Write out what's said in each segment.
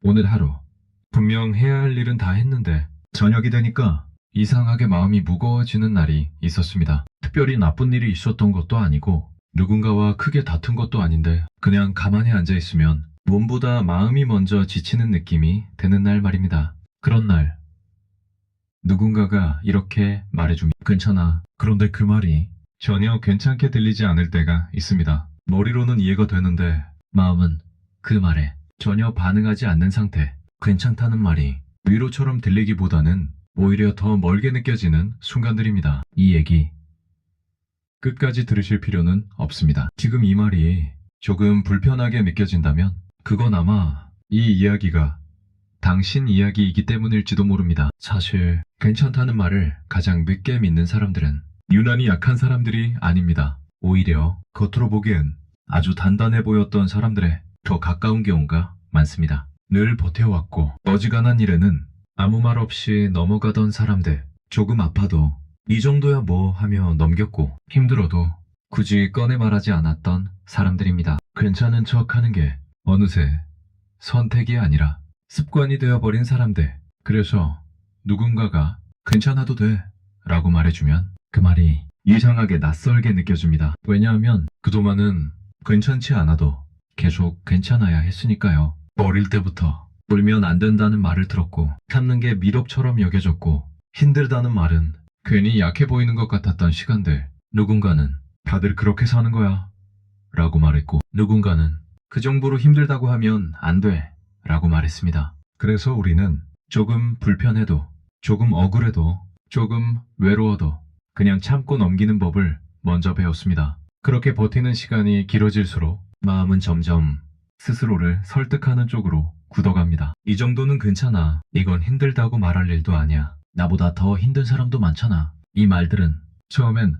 오늘 하루 분명 해야 할 일은 다 했는데 저녁이 되니까 이상하게 마음이 무거워지는 날이 있었습니다. 특별히 나쁜 일이 있었던 것도 아니고 누군가와 크게 다툰 것도 아닌데 그냥 가만히 앉아 있으면 몸보다 마음이 먼저 지치는 느낌이 드는 날 말입니다. 그런 날 누군가가 이렇게 말해줍니다. 괜찮아. 그런데 그 말이 전혀 괜찮게 들리지 않을 때가 있습니다. 머리로는 이해가 되는데 마음은 그 말에 전혀 반응하지 않는 상태. 괜찮다는 말이 위로처럼 들리기보다는 오히려 더 멀게 느껴지는 순간들입니다. 이 얘기 끝까지 들으실 필요는 없습니다. 지금 이 말이 조금 불편하게 느껴진다면 그건 아마 이 이야기가 당신 이야기이기 때문일지도 모릅니다. 사실 괜찮다는 말을 가장 늦게 믿는 사람들은 유난히 약한 사람들이 아닙니다. 오히려 겉으로 보기엔 아주 단단해 보였던 사람들에 더 가까운 경우가 많습니다. 늘 버텨왔고 어지간한 일에는 아무 말 없이 넘어가던 사람들, 조금 아파도 이 정도야 뭐 하며 넘겼고 힘들어도 굳이 꺼내 말하지 않았던 사람들입니다. 괜찮은 척하는 게 어느새 선택이 아니라 습관이 되어버린 사람들. 그래서 누군가가 괜찮아도 돼 라고 말해주면 그 말이 이상하게 낯설게 느껴집니다. 왜냐하면 그동안은 괜찮지 않아도 계속 괜찮아야 했으니까요. 어릴 때부터 울면 안 된다는 말을 들었고 참는 게 미덕처럼 여겨졌고 힘들다는 말은 괜히 약해 보이는 것 같았던 시간들. 누군가는 다들 그렇게 사는 거야 라고 말했고 누군가는 그 정도로 힘들다고 하면 안 돼 라고 말했습니다. 그래서 우리는 조금 불편해도 조금 억울해도 조금 외로워도 그냥 참고 넘기는 법을 먼저 배웠습니다. 그렇게 버티는 시간이 길어질수록 마음은 점점 스스로를 설득하는 쪽으로 굳어갑니다. 이 정도는 괜찮아. 이건 힘들다고 말할 일도 아니야. 나보다 더 힘든 사람도 많잖아. 이 말들은 처음엔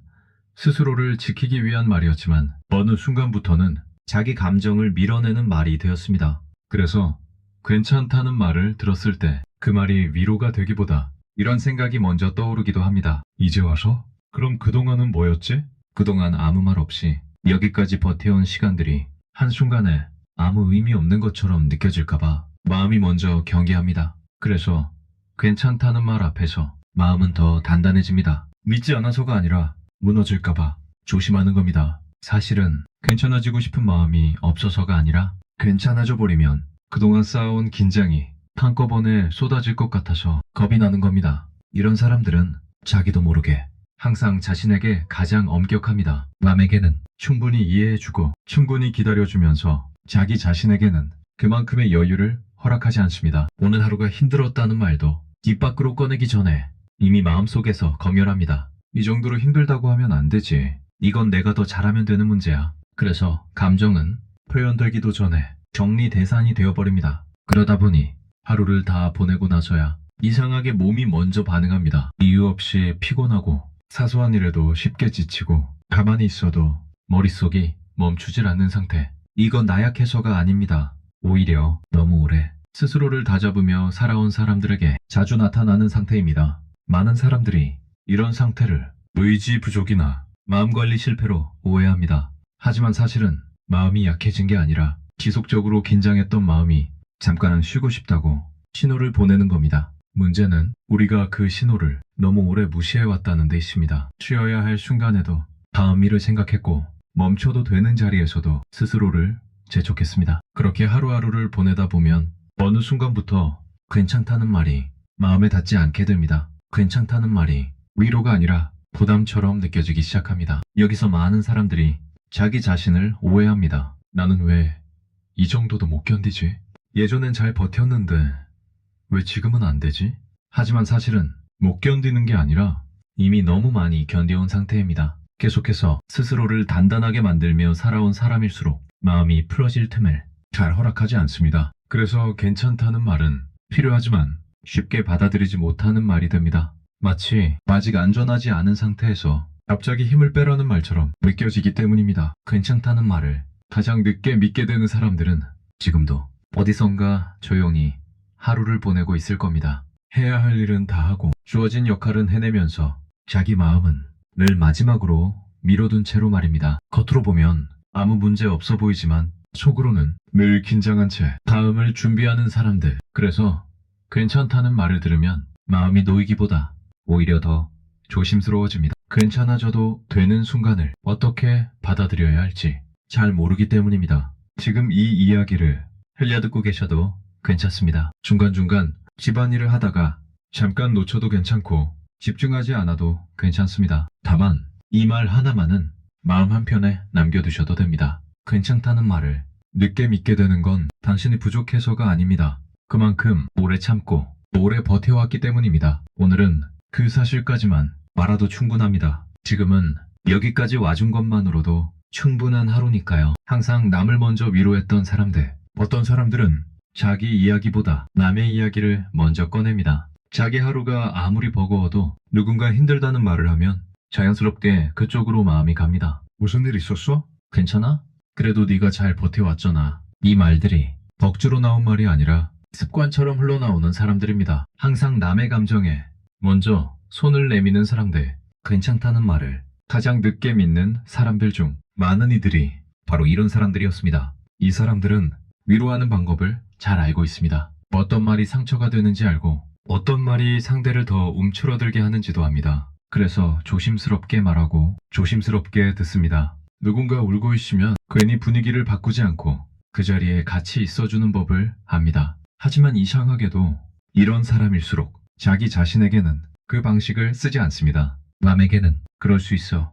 스스로를 지키기 위한 말이었지만 어느 순간부터는 자기 감정을 밀어내는 말이 되었습니다. 그래서 괜찮다는 말을 들었을 때 그 말이 위로가 되기보다 이런 생각이 먼저 떠오르기도 합니다. 이제 와서? 그럼 그동안은 뭐였지? 그동안 아무 말 없이 여기까지 버텨온 시간들이 한순간에 아무 의미 없는 것처럼 느껴질까봐 마음이 먼저 경계합니다. 그래서 괜찮다는 말 앞에서 마음은 더 단단해집니다. 믿지 않아서가 아니라 무너질까봐 조심하는 겁니다. 사실은 괜찮아지고 싶은 마음이 없어서가 아니라 괜찮아져 버리면 그동안 쌓아온 긴장이 한꺼번에 쏟아질 것 같아서 겁이 나는 겁니다. 이런 사람들은 자기도 모르게 항상 자신에게 가장 엄격합니다. 남에게는 충분히 이해해주고 충분히 기다려주면서 자기 자신에게는 그만큼의 여유를 허락하지 않습니다. 오늘 하루가 힘들었다는 말도 입 밖으로 꺼내기 전에 이미 마음속에서 검열합니다. 이 정도로 힘들다고 하면 안 되지. 이건 내가 더 잘하면 되는 문제야. 그래서 감정은 표현되기도 전에 정리대산이 되어버립니다. 그러다 보니 하루를 다 보내고 나서야 이상하게 몸이 먼저 반응합니다. 이유 없이 피곤하고 사소한 일에도 쉽게 지치고 가만히 있어도 머릿속이 멈추질 않는 상태. 이건 나약해서가 아닙니다. 오히려 너무 오래 스스로를 다잡으며 살아온 사람들에게 자주 나타나는 상태입니다. 많은 사람들이 이런 상태를 의지 부족이나 마음관리 실패로 오해합니다. 하지만 사실은 마음이 약해진 게 아니라 지속적으로 긴장했던 마음이 잠깐은 쉬고 싶다고 신호를 보내는 겁니다. 문제는 우리가 그 신호를 너무 오래 무시해왔다는 데 있습니다. 쉬어야 할 순간에도 다음 일을 생각했고 멈춰도 되는 자리에서도 스스로를 재촉했습니다. 그렇게 하루하루를 보내다 보면 어느 순간부터 괜찮다는 말이 마음에 닿지 않게 됩니다. 괜찮다는 말이 위로가 아니라 부담처럼 느껴지기 시작합니다. 여기서 많은 사람들이 자기 자신을 오해합니다. 나는 왜 이 정도도 못 견디지? 예전엔 잘 버텼는데 왜 지금은 안 되지? 하지만 사실은 못 견디는 게 아니라 이미 너무 많이 견뎌온 상태입니다. 계속해서 스스로를 단단하게 만들며 살아온 사람일수록 마음이 풀어질 틈을 잘 허락하지 않습니다. 그래서 괜찮다는 말은 필요하지만 쉽게 받아들이지 못하는 말이 됩니다. 마치 아직 안전하지 않은 상태에서 갑자기 힘을 빼라는 말처럼 느껴지기 때문입니다. 괜찮다는 말을 가장 늦게 믿게 되는 사람들은 지금도 어디선가 조용히 하루를 보내고 있을 겁니다. 해야 할 일은 다 하고 주어진 역할은 해내면서 자기 마음은 늘 마지막으로 미뤄둔 채로 말입니다. 겉으로 보면 아무 문제 없어 보이지만 속으로는 늘 긴장한 채 다음을 준비하는 사람들. 그래서 괜찮다는 말을 들으면 마음이 놓이기보다 오히려 더 조심스러워집니다. 괜찮아져도 되는 순간을 어떻게 받아들여야 할지 잘 모르기 때문입니다. 지금 이 이야기를 흘려듣고 계셔도 괜찮습니다. 중간중간 집안일을 하다가 잠깐 놓쳐도 괜찮고 집중하지 않아도 괜찮습니다. 다만 이 말 하나만은 마음 한편에 남겨두셔도 됩니다. 괜찮다는 말을 늦게 믿게 되는 건 당신이 부족해서가 아닙니다. 그만큼 오래 참고 오래 버텨왔기 때문입니다. 오늘은 그 사실까지만 알아도 충분합니다. 지금은 여기까지 와준 것만으로도 충분한 하루니까요. 항상 남을 먼저 위로했던 사람들. 어떤 사람들은 자기 이야기보다 남의 이야기를 먼저 꺼냅니다. 자기 하루가 아무리 버거워도 누군가 힘들다는 말을 하면 자연스럽게 그쪽으로 마음이 갑니다. 무슨 일 있었어? 괜찮아? 그래도 네가 잘 버텨왔잖아. 이 말들이 억지로 나온 말이 아니라 습관처럼 흘러나오는 사람들입니다. 항상 남의 감정에 먼저 손을 내미는 사람들. 괜찮다는 말을 가장 늦게 믿는 사람들 중 많은 이들이 바로 이런 사람들이었습니다. 이 사람들은 위로하는 방법을 잘 알고 있습니다. 어떤 말이 상처가 되는지 알고 어떤 말이 상대를 더 움츠러들게 하는지도 압니다. 그래서 조심스럽게 말하고 조심스럽게 듣습니다. 누군가 울고 있으면 괜히 분위기를 바꾸지 않고 그 자리에 같이 있어주는 법을 압니다. 하지만 이상하게도 이런 사람일수록 자기 자신에게는 그 방식을 쓰지 않습니다. 남에게는 그럴 수 있어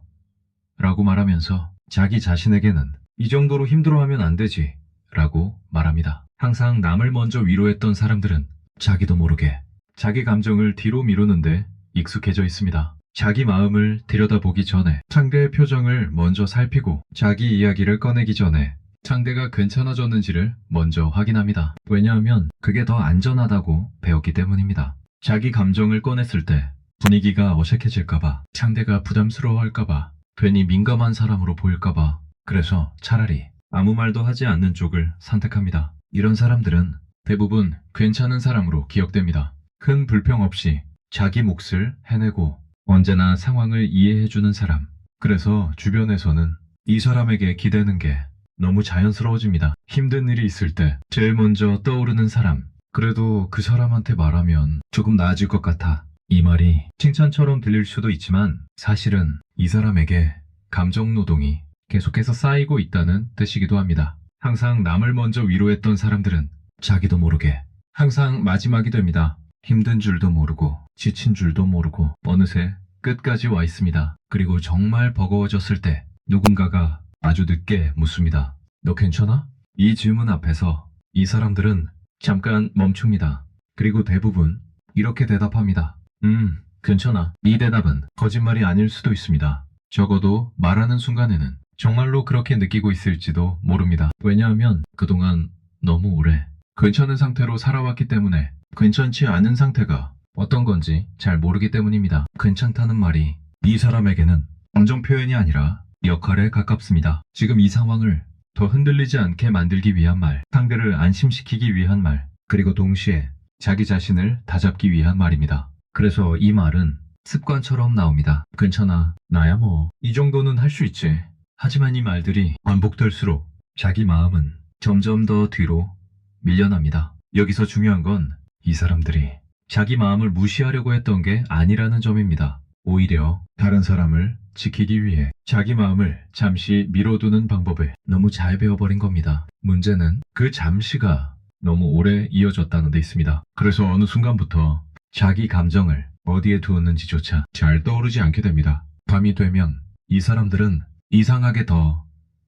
라고 말하면서 자기 자신에게는 이 정도로 힘들어하면 안 되지 라고 말합니다. 항상 남을 먼저 위로했던 사람들은 자기도 모르게 자기 감정을 뒤로 미루는데 익숙해져 있습니다. 자기 마음을 들여다보기 전에 상대의 표정을 먼저 살피고 자기 이야기를 꺼내기 전에 상대가 괜찮아졌는지를 먼저 확인합니다. 왜냐하면 그게 더 안전하다고 배웠기 때문입니다. 자기 감정을 꺼냈을 때 분위기가 어색해질까봐, 상대가 부담스러워할까봐, 괜히 민감한 사람으로 보일까봐, 그래서 차라리 아무 말도 하지 않는 쪽을 선택합니다. 이런 사람들은 대부분 괜찮은 사람으로 기억됩니다. 큰 불평 없이 자기 몫을 해내고 언제나 상황을 이해해주는 사람. 그래서 주변에서는 이 사람에게 기대는 게 너무 자연스러워집니다. 힘든 일이 있을 때 제일 먼저 떠오르는 사람. 그래도 그 사람한테 말하면 조금 나아질 것 같아. 이 말이 칭찬처럼 들릴 수도 있지만 사실은 이 사람에게 감정 노동이 계속해서 쌓이고 있다는 뜻이기도 합니다. 항상 남을 먼저 위로했던 사람들은 자기도 모르게 항상 마지막이 됩니다. 힘든 줄도 모르고 지친 줄도 모르고 어느새 끝까지 와 있습니다. 그리고 정말 버거워졌을 때 누군가가 아주 늦게 묻습니다. 너 괜찮아? 이 질문 앞에서 이 사람들은 잠깐 멈춥니다. 그리고 대부분 이렇게 대답합니다. 괜찮아. 이 대답은 거짓말이 아닐 수도 있습니다. 적어도 말하는 순간에는 정말로 그렇게 느끼고 있을지도 모릅니다. 왜냐하면 그동안 너무 오래 괜찮은 상태로 살아왔기 때문에 괜찮지 않은 상태가 어떤 건지 잘 모르기 때문입니다. 괜찮다는 말이 이 사람에게는 감정 표현이 아니라 역할에 가깝습니다. 지금 이 상황을 더 흔들리지 않게 만들기 위한 말, 상대를 안심시키기 위한 말, 그리고 동시에 자기 자신을 다잡기 위한 말입니다. 그래서 이 말은 습관처럼 나옵니다. 괜찮아. 나야 뭐 이 정도는 할 수 있지. 하지만 이 말들이 반복될수록 자기 마음은 점점 더 뒤로 밀려납니다. 여기서 중요한 건 이 사람들이 자기 마음을 무시하려고 했던 게 아니라는 점입니다. 오히려 다른 사람을 지키기 위해 자기 마음을 잠시 미뤄두는 방법을 너무 잘 배워버린 겁니다. 문제는 그 잠시가 너무 오래 이어졌다는 데 있습니다. 그래서 어느 순간부터 자기 감정을 어디에 두었는지조차 잘 떠오르지 않게 됩니다. 밤이 되면 이 사람들은 이상하게 더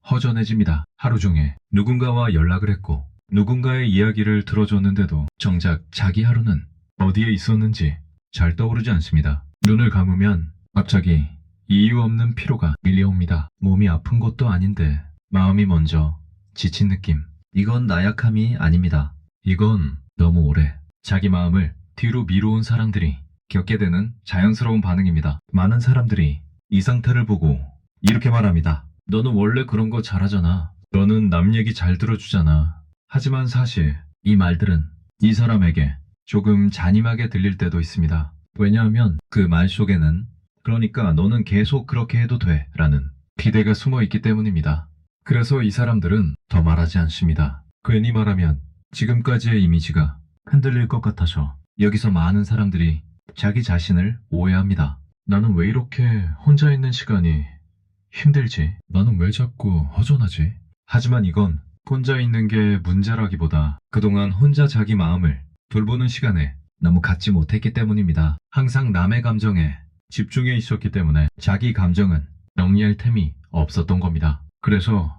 허전해집니다. 하루 중에 누군가와 연락을 했고 누군가의 이야기를 들어줬는데도 정작 자기 하루는 어디에 있었는지 잘 떠오르지 않습니다. 눈을 감으면 갑자기 이유 없는 피로가 밀려옵니다. 몸이 아픈 것도 아닌데 마음이 먼저 지친 느낌. 이건 나약함이 아닙니다. 이건 너무 오래 자기 마음을 뒤로 미뤄온 사람들이 겪게 되는 자연스러운 반응입니다. 많은 사람들이 이 상태를 보고 이렇게 말합니다. 너는 원래 그런 거 잘하잖아. 너는 남 얘기 잘 들어주잖아. 하지만 사실 이 말들은 이 사람에게 조금 잔인하게 들릴 때도 있습니다. 왜냐하면 그 말 속에는 그러니까 너는 계속 그렇게 해도 돼 라는 기대가 숨어 있기 때문입니다. 그래서 이 사람들은 더 말하지 않습니다. 괜히 말하면 지금까지의 이미지가 흔들릴 것 같아서 여기서 많은 사람들이 자기 자신을 오해합니다. 나는 왜 이렇게 혼자 있는 시간이 힘들지? 나는 왜 자꾸 허전하지? 하지만 이건 혼자 있는 게 문제라기보다 그동안 혼자 자기 마음을 돌보는 시간에 너무 갖지 못했기 때문입니다. 항상 남의 감정에 집중해 있었기 때문에 자기 감정은 정리할 템이 없었던 겁니다. 그래서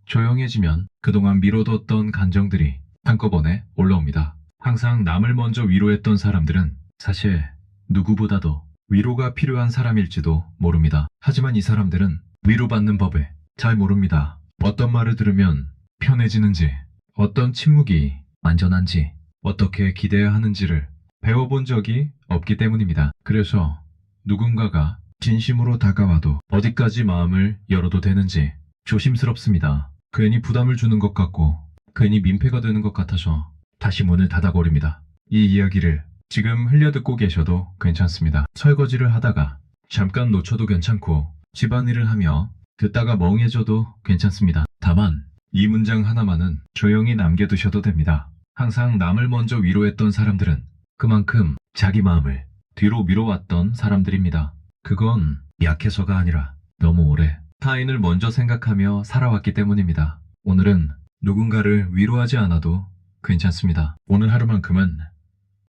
조용해지면 그동안 미뤄뒀던 감정들이 한꺼번에 올라옵니다. 항상 남을 먼저 위로했던 사람들은 사실 누구보다도 위로가 필요한 사람일지도 모릅니다. 하지만 이 사람들은 위로받는 법을 잘 모릅니다. 어떤 말을 들으면 편해지는지, 어떤 침묵이 안전한지, 어떻게 기대해야 하는지를 배워본 적이 없기 때문입니다. 그래서 누군가가 진심으로 다가와도 어디까지 마음을 열어도 되는지 조심스럽습니다. 괜히 부담을 주는 것 같고 괜히 민폐가 되는 것 같아서 다시 문을 닫아버립니다. 이 이야기를 지금 흘려듣고 계셔도 괜찮습니다. 설거지를 하다가 잠깐 놓쳐도 괜찮고 집안일을 하며 듣다가 멍해져도 괜찮습니다. 다만 이 문장 하나만은 조용히 남겨두셔도 됩니다. 항상 남을 먼저 위로했던 사람들은 그만큼 자기 마음을 뒤로 미뤄왔던 사람들입니다. 그건 약해서가 아니라 너무 오래 타인을 먼저 생각하며 살아왔기 때문입니다. 오늘은 누군가를 위로하지 않아도 괜찮습니다. 오늘 하루만큼은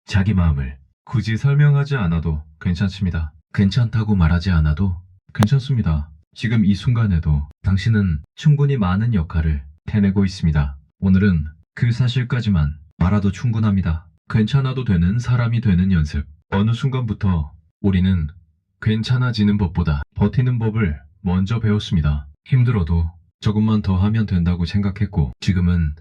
자기 마음을 굳이 설명하지 않아도 괜찮습니다. 괜찮다고 말하지 않아도 괜찮습니다. 지금 이 순간에도 당신은 충분히 많은 역할을 해내고 있습니다. 오늘은 그 사실까지만 알아도 충분합니다. 괜찮아도 되는 사람이 되는 연습. 어느 순간부터 우리는 괜찮아지는 법보다 버티는 법을 먼저 배웠습니다. 힘들어도 조금만 더 하면 된다고 생각했고 지금은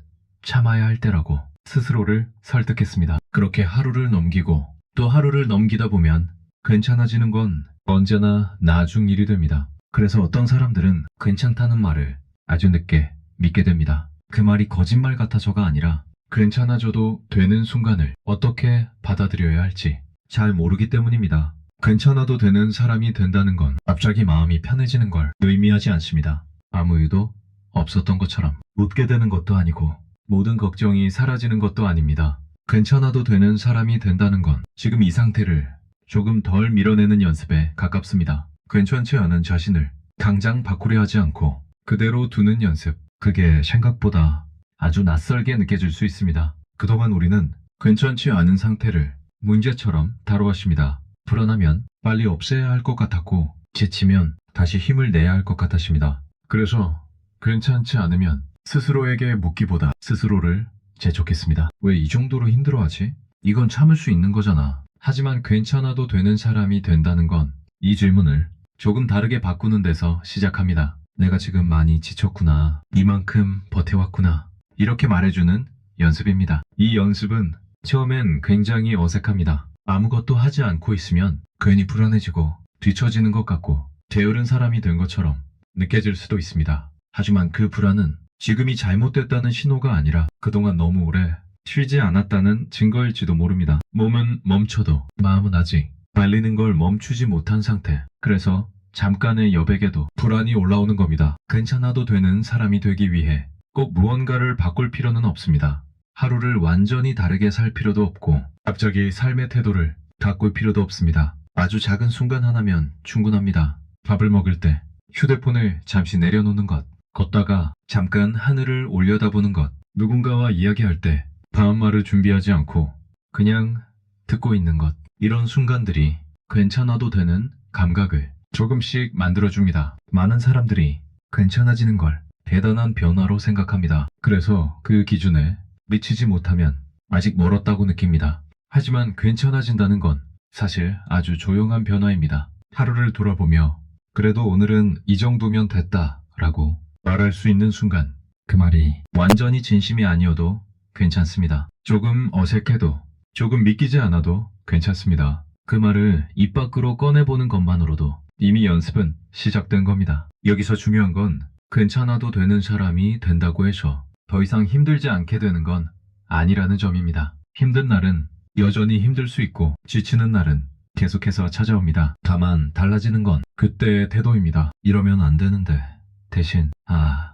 참아야 할 때라고 스스로를 설득했습니다. 그렇게 하루를 넘기고 또 하루를 넘기다 보면 괜찮아지는 건 언제나 나중 일이 됩니다. 그래서 어떤 사람들은 괜찮다는 말을 아주 늦게 믿게 됩니다. 그 말이 거짓말 같아서가 아니라 괜찮아져도 되는 순간을 어떻게 받아들여야 할지 잘 모르기 때문입니다. 괜찮아도 되는 사람이 된다는 건 갑자기 마음이 편해지는 걸 의미하지 않습니다. 아무 이유도 없었던 것처럼 웃게 되는 것도 아니고 모든 걱정이 사라지는 것도 아닙니다. 괜찮아도 되는 사람이 된다는 건 지금 이 상태를 조금 덜 밀어내는 연습에 가깝습니다. 괜찮지 않은 자신을 당장 바꾸려 하지 않고 그대로 두는 연습. 그게 생각보다 아주 낯설게 느껴질 수 있습니다. 그동안 우리는 괜찮지 않은 상태를 문제처럼 다뤄왔습니다. 불안하면 빨리 없애야 할 것 같았고 지치면 다시 힘을 내야 할 것 같았습니다. 그래서 괜찮지 않으면 스스로에게 묻기보다 스스로를 재촉했습니다. 왜 이 정도로 힘들어하지? 이건 참을 수 있는 거잖아. 하지만 괜찮아도 되는 사람이 된다는 건 이 질문을 조금 다르게 바꾸는 데서 시작합니다. 내가 지금 많이 지쳤구나. 이만큼 버텨왔구나. 이렇게 말해주는 연습입니다. 이 연습은 처음엔 굉장히 어색합니다. 아무것도 하지 않고 있으면 괜히 불안해지고 뒤처지는 것 같고 게으른 사람이 된 것처럼 느껴질 수도 있습니다. 하지만 그 불안은 지금이 잘못됐다는 신호가 아니라 그동안 너무 오래 쉬지 않았다는 증거일지도 모릅니다. 몸은 멈춰도 마음은 아직 달리는 걸 멈추지 못한 상태. 그래서 잠깐의 여백에도 불안이 올라오는 겁니다. 괜찮아도 되는 사람이 되기 위해 꼭 무언가를 바꿀 필요는 없습니다. 하루를 완전히 다르게 살 필요도 없고 갑자기 삶의 태도를 바꿀 필요도 없습니다. 아주 작은 순간 하나면 충분합니다. 밥을 먹을 때 휴대폰을 잠시 내려놓는 것, 걷다가 잠깐 하늘을 올려다보는 것, 누군가와 이야기할 때 다음말을 준비하지 않고 그냥 듣고 있는 것. 이런 순간들이 괜찮아도 되는 감각을 조금씩 만들어줍니다. 많은 사람들이 괜찮아지는 걸 대단한 변화로 생각합니다. 그래서 그 기준에 미치지 못하면 아직 멀었다고 느낍니다. 하지만 괜찮아진다는 건 사실 아주 조용한 변화입니다. 하루를 돌아보며 그래도 오늘은 이 정도면 됐다 라고 말할 수 있는 순간 그 말이 완전히 진심이 아니어도 괜찮습니다. 조금 어색해도 조금 믿기지 않아도 괜찮습니다. 그 말을 입 밖으로 꺼내보는 것만으로도 이미 연습은 시작된 겁니다. 여기서 중요한 건 괜찮아도 되는 사람이 된다고 해서 더 이상 힘들지 않게 되는 건 아니라는 점입니다. 힘든 날은 여전히 힘들 수 있고 지치는 날은 계속해서 찾아옵니다. 다만 달라지는 건 그때의 태도입니다. 이러면 안 되는데 대신,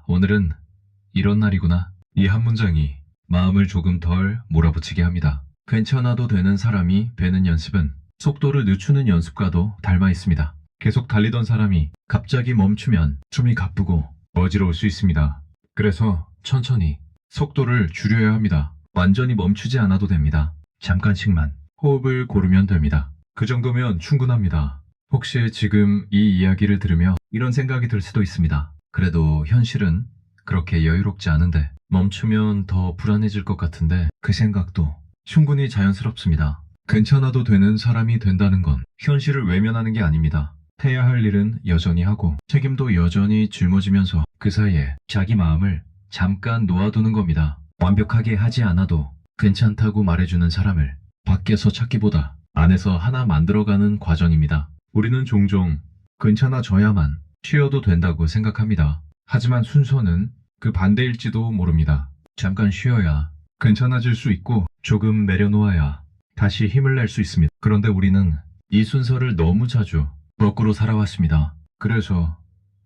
오늘은 이런 날이구나. 이 한 문장이 마음을 조금 덜 몰아붙이게 합니다. 괜찮아도 되는 사람이 되는 연습은 속도를 늦추는 연습과도 닮아 있습니다. 계속 달리던 사람이 갑자기 멈추면 숨이 가쁘고 어지러울 수 있습니다. 그래서 천천히 속도를 줄여야 합니다. 완전히 멈추지 않아도 됩니다. 잠깐씩만 호흡을 고르면 됩니다. 그 정도면 충분합니다. 혹시 지금 이 이야기를 들으며 이런 생각이 들 수도 있습니다. 그래도 현실은 그렇게 여유롭지 않은데 멈추면 더 불안해질 것 같은데 그 생각도 충분히 자연스럽습니다. 괜찮아도 되는 사람이 된다는 건 현실을 외면하는 게 아닙니다. 해야 할 일은 여전히 하고 책임도 여전히 짊어지면서 그 사이에 자기 마음을 잠깐 놓아두는 겁니다. 완벽하게 하지 않아도 괜찮다고 말해주는 사람을 밖에서 찾기보다 안에서 하나 만들어가는 과정입니다. 우리는 종종 괜찮아져야만 쉬어도 된다고 생각합니다. 하지만 순서는 그 반대일지도 모릅니다. 잠깐 쉬어야 괜찮아질 수 있고 조금 내려놓아야 다시 힘을 낼 수 있습니다. 그런데 우리는 이 순서를 너무 자주 거꾸로 살아왔습니다. 그래서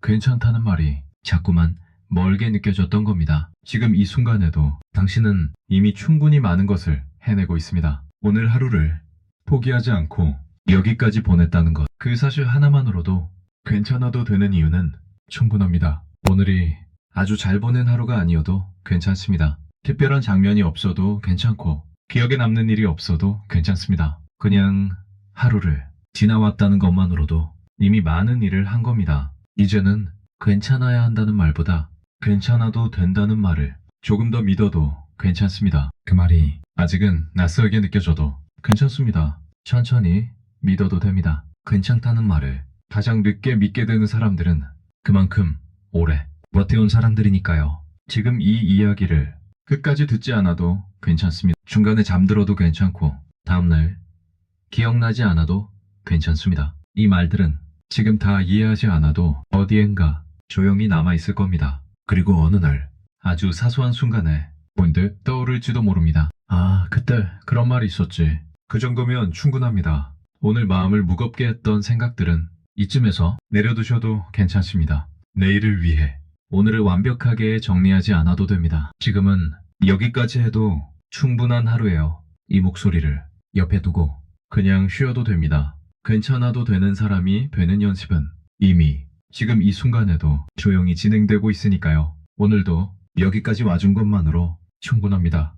괜찮다는 말이 자꾸만 멀게 느껴졌던 겁니다. 지금 이 순간에도 당신은 이미 충분히 많은 것을 해내고 있습니다. 오늘 하루를 포기하지 않고 여기까지 보냈다는 것. 그 사실 하나만으로도 괜찮아도 되는 이유는 충분합니다. 오늘이 아주 잘 보낸 하루가 아니어도 괜찮습니다. 특별한 장면이 없어도 괜찮고 기억에 남는 일이 없어도 괜찮습니다. 그냥 하루를 지나왔다는 것만으로도 이미 많은 일을 한 겁니다. 이제는 괜찮아야 한다는 말보다 괜찮아도 된다는 말을 조금 더 믿어도 괜찮습니다. 그 말이 아직은 낯설게 느껴져도 괜찮습니다. 천천히 믿어도 됩니다. 괜찮다는 말을 가장 늦게 믿게 되는 사람들은 그만큼 오래 버텨온 사람들이니까요. 지금 이 이야기를 끝까지 듣지 않아도 괜찮습니다. 중간에 잠들어도 괜찮고 다음날 기억나지 않아도 괜찮습니다. 이 말들은 지금 다 이해하지 않아도 어디엔가 조용히 남아있을 겁니다. 그리고 어느 날 아주 사소한 순간에 문득 떠오를지도 모릅니다. 그때 그런 말이 있었지. 그 정도면 충분합니다. 오늘 마음을 무겁게 했던 생각들은 이쯤에서 내려두셔도 괜찮습니다. 내일을 위해 오늘을 완벽하게 정리하지 않아도 됩니다. 지금은 여기까지 해도 충분한 하루예요. 이 목소리를 옆에 두고 그냥 쉬어도 됩니다. 괜찮아도 되는 사람이 되는 연습은 이미 지금 이 순간에도 조용히 진행되고 있으니까요. 오늘도 여기까지 와준 것만으로 충분합니다.